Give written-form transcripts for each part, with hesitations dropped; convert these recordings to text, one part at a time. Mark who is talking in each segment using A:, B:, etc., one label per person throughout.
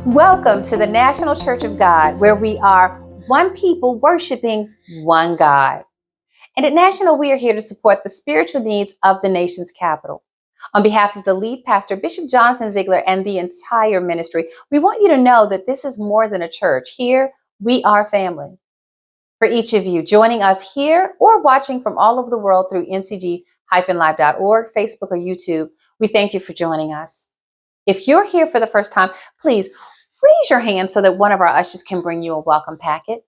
A: Welcome to the National Church of God, where we are one people worshiping one God. And at National, we are here to support the spiritual needs of the nation's capital. On behalf of the lead pastor, Bishop Jonathan Ziegler, and the entire ministry, we want you to know that this is more than a church. Here, we are family. For each of you joining us here or watching from all over the world through ncg-live.org, Facebook, or YouTube, we thank you for joining us. If you're here for the first time, please raise your hand so that one of our ushers can bring you a welcome packet.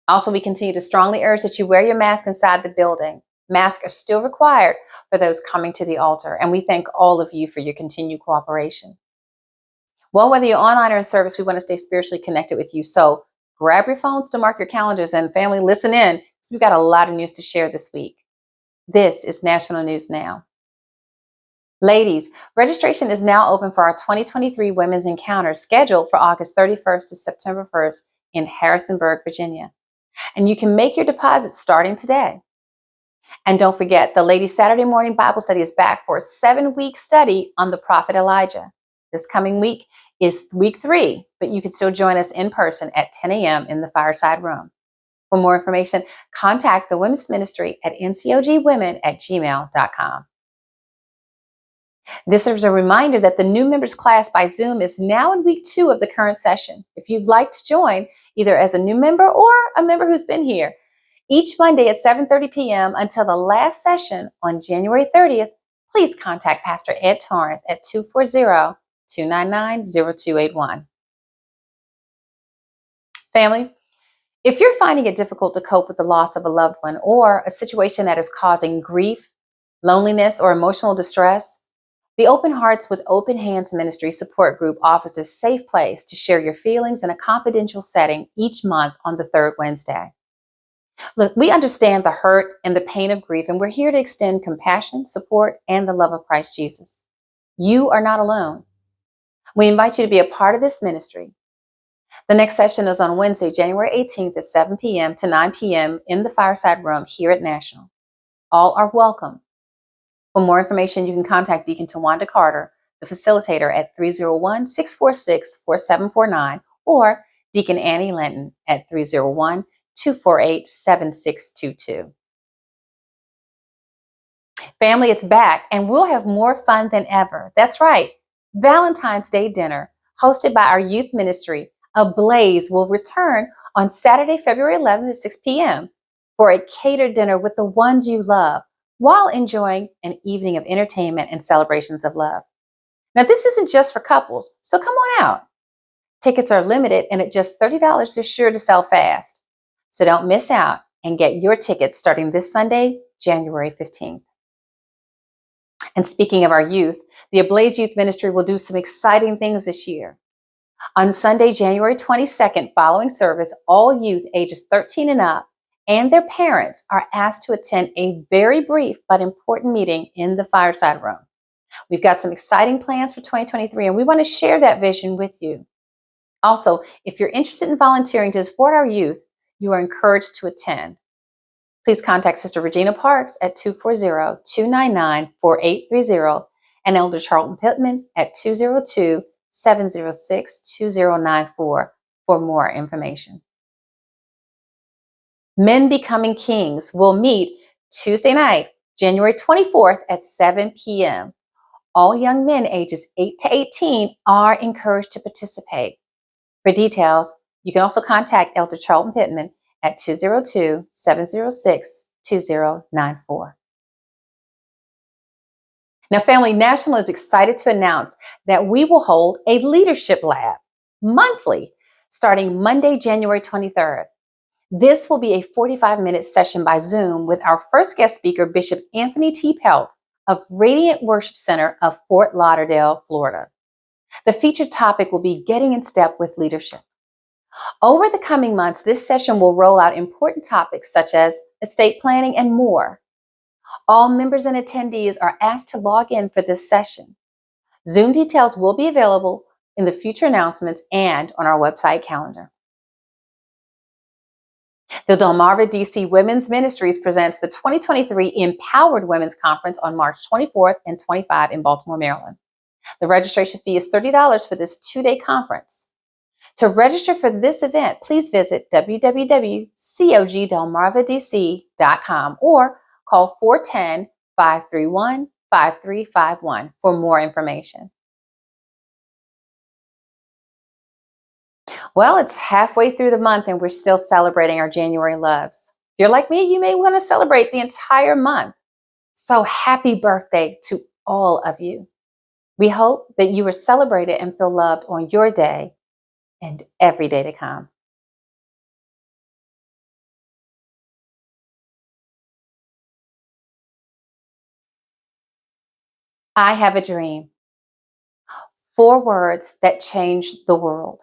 A: Also, we continue to strongly urge that you wear your mask inside the building. Masks are still required for those coming to the altar, and we thank all of you for your continued cooperation. Well, whether you're online or in service, we want to stay spiritually connected with you. So grab your phones to mark your calendars, and family, listen in, because we've got a lot of news to share this week. This is National News Now. Ladies, registration is now open for our 2023 Women's Encounter scheduled for August 31st to September 1st in Harrisonburg, Virginia. And you can make your deposits starting today. And don't forget, the Ladies Saturday Morning Bible Study is back for a 7-week study on the prophet Elijah. This coming week is week 3, but you can still join us in person at 10 a.m. in the Fireside Room. For more information, contact the Women's Ministry at ncogwomen@gmail.com. This is a reminder that the new members class by Zoom is now in week 2 of the current session. If you'd like to join, either as a new member or a member who's been here, each Monday at 7:30 p.m. until the last session on January 30th, please contact Pastor Ed Torrance at 240-299-0281. Family, if you're finding it difficult to cope with the loss of a loved one or a situation that is causing grief, loneliness, or emotional distress, the Open Hearts with Open Hands Ministry Support Group offers a safe place to share your feelings in a confidential setting each month on the third Wednesday. Look, we understand the hurt and the pain of grief, and we're here to extend compassion, support, and the love of Christ Jesus. You are not alone. We invite you to be a part of this ministry. The next session is on Wednesday, January 18th at 7 p.m. to 9 p.m. in the Fireside Room here at National. All are welcome. For more information, you can contact Deacon Tawanda Carter, the facilitator, at 301-646-4749, or Deacon Annie Linton at 301-248-7622. Family, it's back, and we'll have more fun than ever. That's right, Valentine's Day dinner, hosted by our youth ministry, Ablaze, will return on Saturday, February 11th at 6 p.m. for a catered dinner with the ones you love, while enjoying an evening of entertainment and celebrations of love. Now, this isn't just for couples, so come on out. Tickets are limited, and at just $30, they're sure to sell fast. So don't miss out and get your tickets starting this Sunday, January 15th. And speaking of our youth, the Ablaze Youth Ministry will do some exciting things this year. On Sunday, January 22nd, following service, all youth ages 13 and up and their parents are asked to attend a very brief but important meeting in the Fireside Room. We've got some exciting plans for 2023, and we want to share that vision with you. Also, if you're interested in volunteering to support our youth, you are encouraged to attend. Please contact Sister Regina Parks at 240-299-4830 and Elder Charlton Pittman at 202-706-2094 for more information. Men Becoming Kings will meet Tuesday night, January 24th at 7 p.m. All young men ages 8 to 18 are encouraged to participate. For details, you can also contact Elder Charlton Pittman at 202-706-2094. Now, Family, National is excited to announce that we will hold a leadership lab monthly starting Monday, January 23rd. This will be a 45-minute session by Zoom with our first guest speaker, Bishop Anthony T. Pelt of Radiant Worship Center of Fort Lauderdale, Florida. The featured topic will be getting in step with leadership. Over the coming months, this session will roll out important topics such as estate planning and more. All members and attendees are asked to log in for this session. Zoom details will be available in the future announcements and on our website calendar. The Delmarva DC Women's Ministries presents the 2023 Empowered Women's Conference on March 24th and 25 in Baltimore, Maryland. The registration fee is $30 for this 2-day conference. To register for this event, please visit www.cogdelmarvadc.com or call 410-531-5351 for more information. Well, it's halfway through the month and we're still celebrating our January loves. If you're like me, you may want to celebrate the entire month. So happy birthday to all of you. We hope that you are celebrated and feel loved on your day and every day to come. I have a dream. 4 words that changed the world.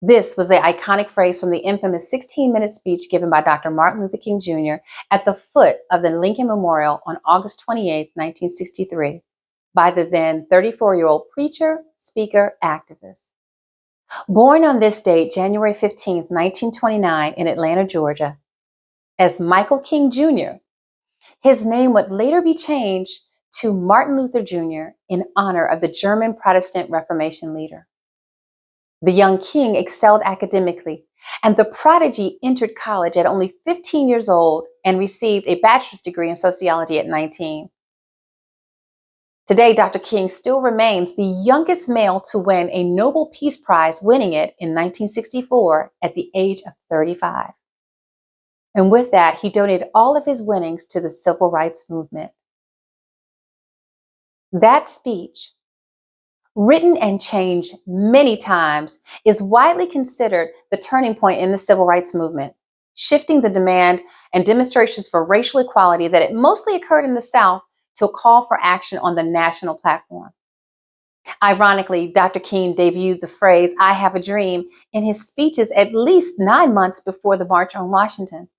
A: This was the iconic phrase from the infamous 16-minute speech given by Dr. Martin Luther King Jr. at the foot of the Lincoln Memorial on August 28, 1963, by the then 34-year-old preacher, speaker, activist. Born on this date, January 15, 1929, in Atlanta, Georgia, as Michael King Jr., his name would later be changed to Martin Luther Jr. in honor of the German Protestant Reformation leader. The young King excelled academically, and the prodigy entered college at only 15 years old and received a bachelor's degree in sociology at 19. Today, Dr. King still remains the youngest male to win a Nobel Peace Prize, winning it in 1964 at the age of 35. And with that, he donated all of his winnings to the civil rights movement. That speech, written and changed many times, is widely considered the turning point in the civil rights movement, shifting the demand and demonstrations for racial equality that had mostly occurred in the South to a call for action on the national platform. Ironically, Dr. King debuted the phrase, "I have a dream," in his speeches at least 9 months before the March on Washington.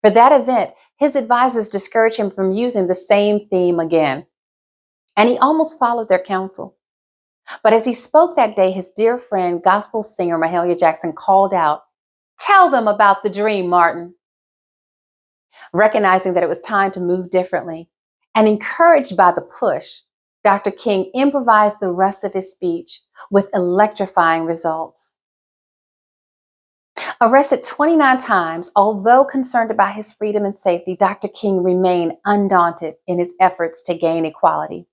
A: For that event, his advisors discouraged him from using the same theme again, and he almost followed their counsel. But as he spoke that day, his dear friend, gospel singer Mahalia Jackson, called out, "Tell them about the dream, Martin." Recognizing that it was time to move differently, and encouraged by the push, Dr. King improvised the rest of his speech with electrifying results. Arrested 29 times, although concerned about his freedom and safety, Dr. King remained undaunted in his efforts to gain equality.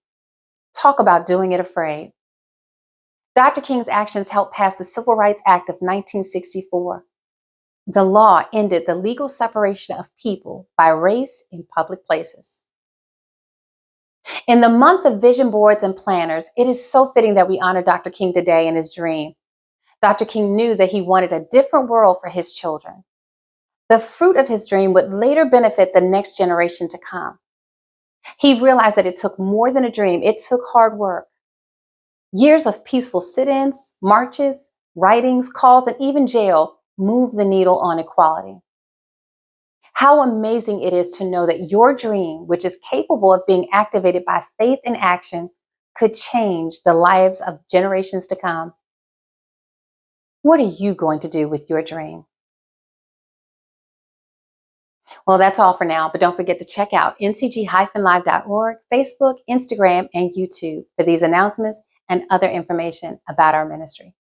A: Talk about doing it afraid. Dr. King's actions helped pass the Civil Rights Act of 1964. The law ended the legal separation of people by race in public places. In the month of vision boards and planners, it is so fitting that we honor Dr. King today in his dream. Dr. King knew that he wanted a different world for his children. The fruit of his dream would later benefit the next generation to come. He realized that it took more than a dream, it took hard work. Years of peaceful sit-ins, marches, writings, calls, and even jail moved the needle on equality. How amazing it is to know that your dream, which is capable of being activated by faith and action, could change the lives of generations to come. What are you going to do with your dream? Well, that's all for now, but don't forget to check out ncg-live.org, Facebook, Instagram, and YouTube for these announcements and other information about our ministry.